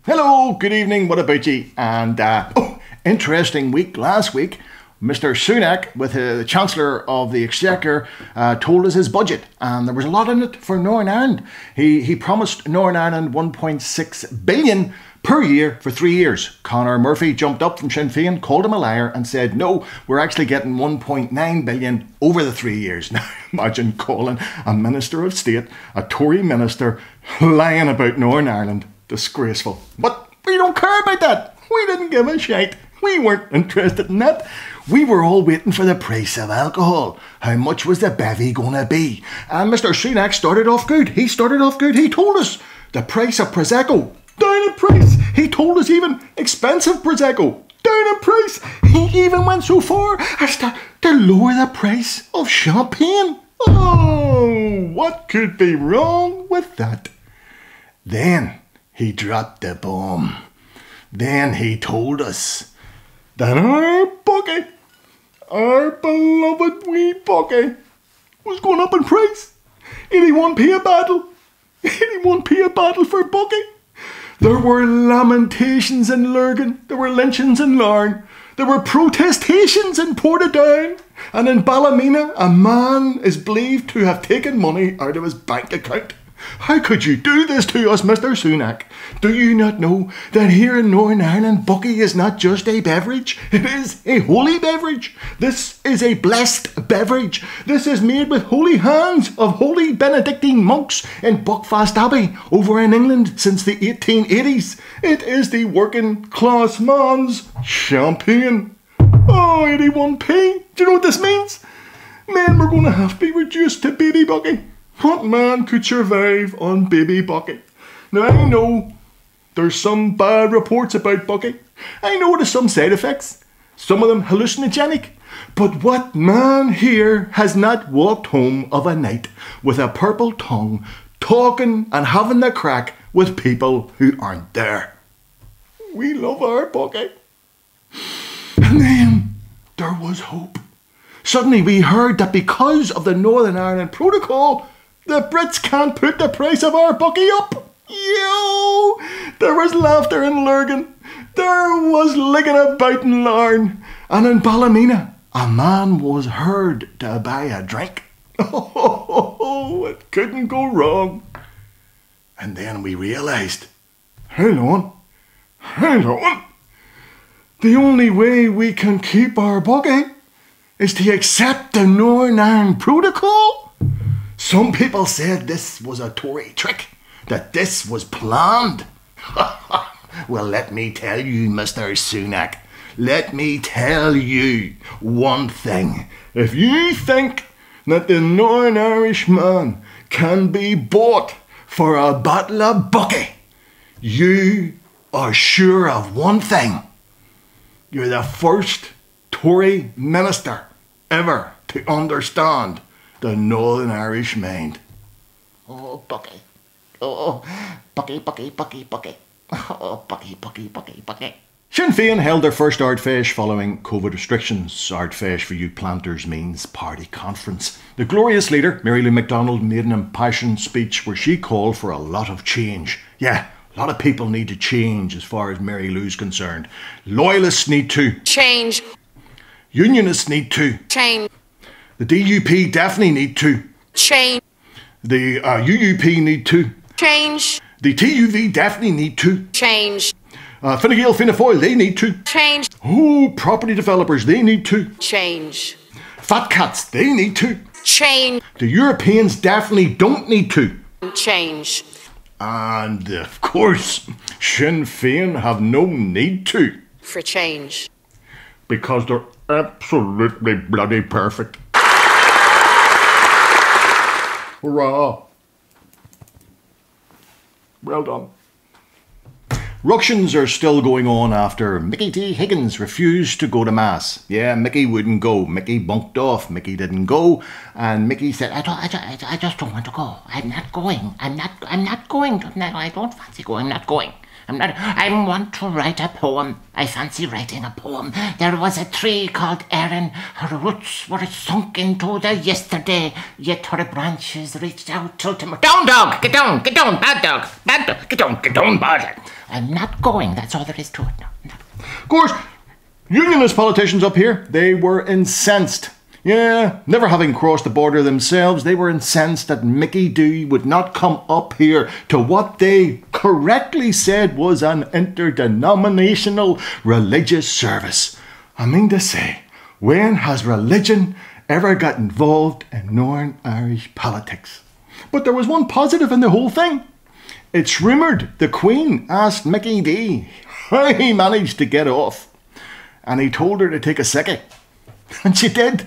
Hello, good evening, what about you? And, interesting week last week. Mr. Sunak, with the Chancellor of the Exchequer, told us his budget, and there was a lot in it for Northern Ireland. He promised Northern Ireland 1.6 billion per year for 3 years. Conor Murphy jumped up from Sinn Féin, called him a liar, and said, no, we're actually getting 1.9 billion over the 3 years. Now, imagine calling a Minister of State, a Tory minister, lying about Northern Ireland. Disgraceful. But we don't care about that. We didn't give a shite. We weren't interested in that. We were all waiting for the price of alcohol. How much was the bevy going to be? And Mr. Sunak started off good. He told us the price of Prosecco, down in price. He told us even expensive Prosecco, down in price. He even went so far as to lower the price of champagne. Oh, what could be wrong with that? Then he dropped the bomb. Then he told us that our Bucky, our beloved wee Bucky, was going up in price. 81p a bottle. 81p a bottle for Bucky. There were lamentations in Lurgan. There were lynchings in Larne. There were protestations in Portadown. And in Ballymena, a man is believed to have taken money out of his bank account. How could you do this to us, Mr. Sunak? Do you not know that here in Northern Ireland, Bucky is not just a beverage? It is a holy beverage. This is a blessed beverage. This is made with holy hands of holy Benedictine monks in Buckfast Abbey over in England since the 1880s. It is the working class man's champagne. Oh, 81p. Do you know what this means? Men were going to have to be reduced to baby Bucky. What man could survive on baby Bucky? Now, I know there's some bad reports about Bucky. I know there's some side effects, some of them hallucinogenic. But what man here has not walked home of a night with a purple tongue, talking and having the crack with people who aren't there? We love our Bucky. And then there was hope. Suddenly we heard that because of the Northern Ireland Protocol, the Brits can't put the price of our Bucky up. Yo! There was laughter in Lurgan. There was ligging about in Larne. And in Ballymena, a man was heard to buy a drink. Oh, it couldn't go wrong. And then we realised, hang on. The only way we can keep our Bucky is to accept the Northern Ireland Protocol. Some people said this was a Tory trick, that this was planned. Well, let me tell you, Mr. Sunak, let me tell you one thing. If you think that the Northern Irish man can be bought for a bottle of Bucky, you are sure of one thing. You're the first Tory minister ever to understand the Northern Irish mind. Oh, Bucky. Oh, Bucky. Oh, Bucky. Sinn Féin held their first Ardfeis following COVID restrictions. Ardfeis, for you planters, means party conference. The glorious leader, Mary Lou McDonald, made an impassioned speech where she called for a lot of change. Yeah, a lot of people need to change as far as Mary Lou's concerned. Loyalists need to change. Unionists need to change. The DUP definitely need to change. The UUP need to change. The TUV definitely need to change. Fine Gael, Fianna Fáil, they need to change. Oh, property developers, they need to change. Fat cats, they need to change. The Europeans definitely don't need to change. And of course, Sinn Féin have no need to for change. Because they're absolutely bloody perfect. Hurrah! Well done. Ructions are still going on after Mickey T. Higgins refused to go to Mass. Yeah, Mickey wouldn't go. Mickey bunked off. Mickey didn't go. And Mickey said, I just don't want to go. I'm not going. I don't fancy going. I'm not going. I want to write a poem. I fancy writing a poem. There was a tree called Erin. Her roots were sunk into the yesterday, yet her branches reached out till tomorrow. Down, dog! Get down! Get down! Bad dog! Bad dog! Get down! Get down, bad dog! I'm not going. That's all there is to it. No. Of course, unionist politicians up here, they were incensed. Yeah, never having crossed the border themselves, they were incensed that Mickey D would not come up here to what they correctly said was an interdenominational religious service. I mean to say, when has religion ever got involved in Northern Irish politics? But there was one positive in the whole thing. It's rumoured the Queen asked Mickey D how he managed to get off, and he told her to take a sickie, and she did.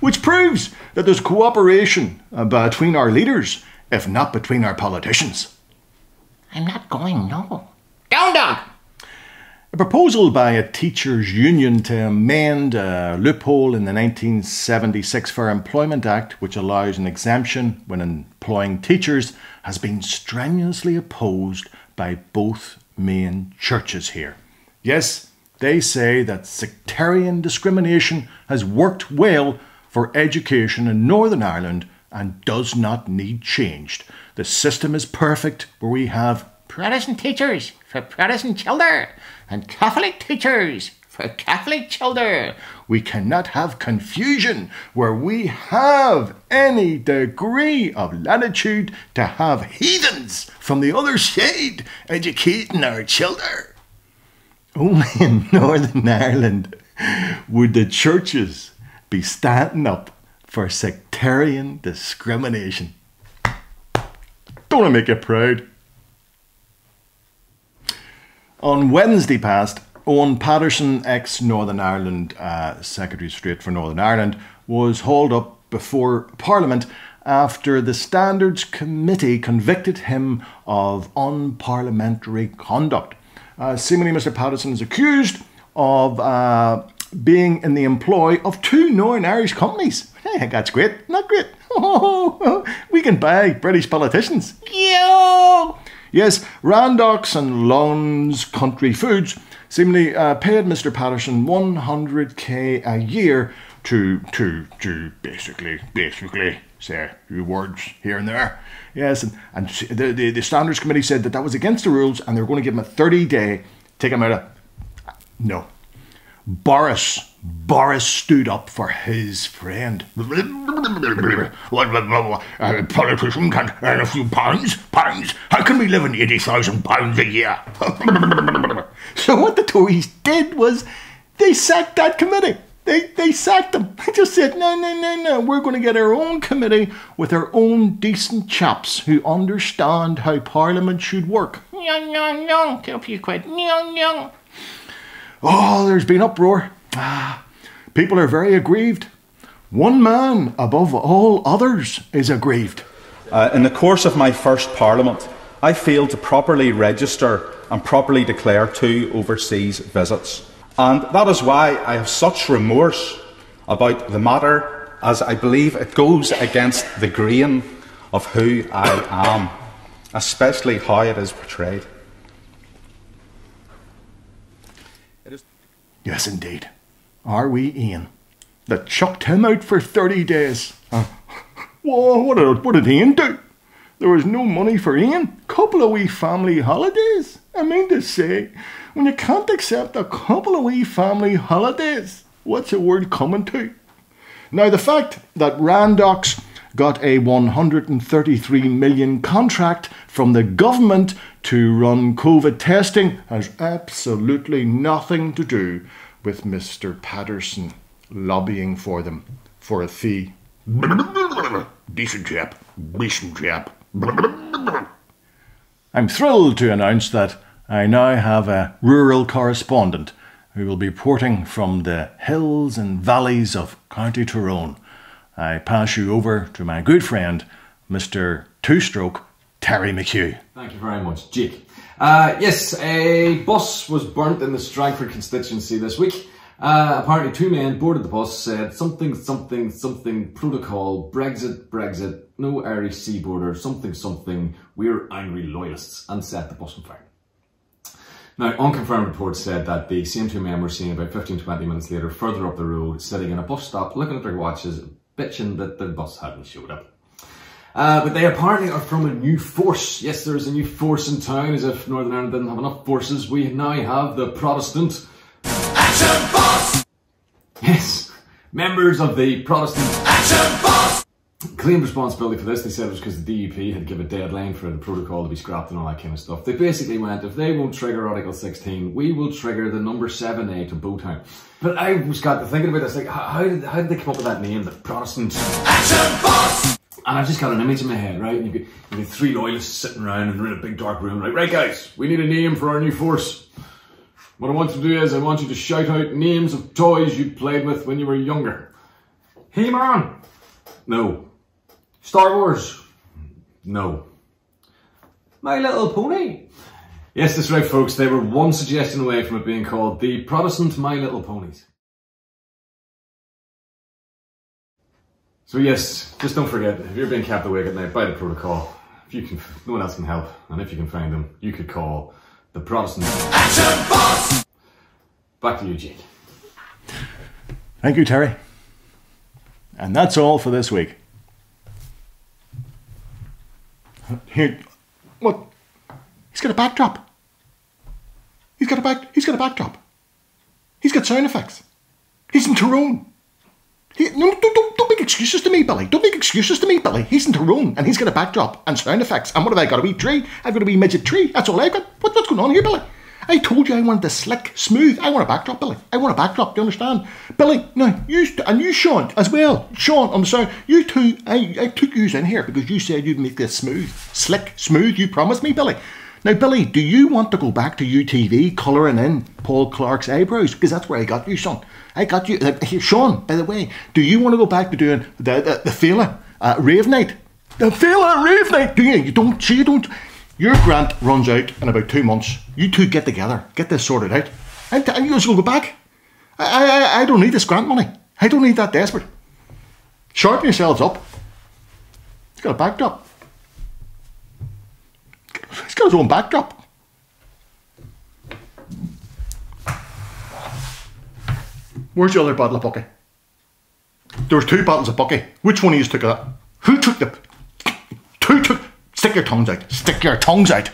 Which proves that there's cooperation between our leaders, if not between our politicians. I'm not going, no. Down, dog! A proposal by a teachers' union to amend a loophole in the 1976 Fair Employment Act, which allows an exemption when employing teachers, has been strenuously opposed by both main churches here. Yes, they say that sectarian discrimination has worked well for education in Northern Ireland and does not need changed. The system is perfect where we have Protestant teachers for Protestant children and Catholic teachers for Catholic children. We cannot have confusion where we have any degree of latitude to have heathens from the other side educating our children. Only in Northern Ireland would the churches be standing up for sectarian discrimination. Don't I make you proud? On Wednesday past, Owen Patterson, ex-Northern Ireland Secretary of State for Northern Ireland, was hauled up before Parliament after the Standards Committee convicted him of unparliamentary conduct. Seemingly, Mr. Patterson is accused of being in the employ of two Northern Irish companies. I think that's great. Not great. We can buy British politicians. Yo! Yes, Randox and Lon's Country Foods seemingly paid Mr. Patterson 100k a year to basically say a few words here and there. Yes, and the Standards Committee said that was against the rules and they were going to give him a 30-day, take him out of... No. Boris stood up for his friend. Politician can't earn a few pounds? How can we live on £80,000 a year? So what the Tories did was they sacked that committee. They sacked them. They just said, no, we're going to get our own committee with our own decent chaps who understand how Parliament should work. No, get up you quid. No. Oh, there's been uproar. People are very aggrieved. One man above all others is aggrieved. In the course of my first Parliament, I failed to properly register and properly declare 2 overseas visits. And that is why I have such remorse about the matter, as I believe it goes against the grain of who I am, especially how it is portrayed. Yes, indeed. Are we, Ian? That chucked him out for 30 days. Whoa, what did Ian do? There was no money for Ian. Couple of wee family holidays. I mean to say, when you can't accept a couple of wee family holidays, what's the word coming to? Now, the fact that Randox got a 133 million contract from the government to run COVID testing has absolutely nothing to do with Mr. Patterson lobbying for them for a fee. Decent chap. I'm thrilled to announce that I now have a rural correspondent who will be reporting from the hills and valleys of County Tyrone. I pass you over to my good friend, Mr. Two-Stroke, Terry McHugh. Thank you very much, Jake. Yes, a bus was burnt in the Strangford constituency this week. Apparently 2 men boarded the bus, said something, something, something, protocol, Brexit, Brexit, no Irish seaboarder, something, something, we're angry loyalists, and set the bus on fire. Now, unconfirmed reports said that the same 2 men were seen about 15-20 minutes later further up the road, sitting in a bus stop, looking at their watches, bitching that the bus hadn't showed up. But they apparently are from a new force. Yes, there's a new force in town, as if Northern Ireland didn't have enough forces. We now have the Protestant Action Force! Yes, members of the Protestant Action Force claimed responsibility for this. They said it was because the DUP had given a deadline for the protocol to be scrapped and all that kind of stuff. They basically went, if they won't trigger Article 16, we will trigger the number 7A to Bowtown. But I was got to thinking about this, like, how did they come up with that name, the Protestant Action Force? And I've just got an image in my head, right? And you've got 3 loyalists sitting around in a big dark room, like, right guys, we need a name for our new force. What I want you to do is I want you to shout out names of toys you played with when you were younger. He-Man? No. Star Wars? No. My Little Pony? Yes, that's right folks, they were one suggestion away from it being called the Protestant My Little Ponies. So yes, just don't forget, if you're being kept awake at night by the protocol, if you can, no one else can help, and if you can find them, you could call the Protestant Action Force! Back to you, Jake. Thank you, Terry. And that's all for this week. Here, what? He's got a backdrop. He's got a backdrop. He's got sound effects. He's in Tyrone. No, don't make excuses to me, Billy. Don't make excuses to me, Billy. He's in Tyrone and he's got a backdrop and sound effects. And what have I got? A wee tree? I've got a wee midget tree. That's all I've got. What's going on here, Billy? I told you I wanted the slick, smooth. I want a backdrop, Billy. I want a backdrop. Do you understand? Billy, now, you, Sean, as well. Sean, on the sound. You two, I took you in here because you said you'd make this smooth. Slick, smooth. You promised me, Billy. Now, Billy, do you want to go back to UTV colouring in Paul Clark's eyebrows? Because that's where I got you, Sean. I got you. Sean, by the way, do you want to go back to doing the Fela rave night? The Fela rave night, do you? You don't. Your grant runs out in about 2 months. You two get together. Get this sorted out. And you just go back. I don't need this grant money. I don't need that desperate. Sharpen yourselves up. He's got a backdrop. He's got his own backdrop. Where's the other bottle of Bucky? There was 2 bottles of Bucky. Which one of you took that? Who took the... Stick your tongues out. Stick your tongues out.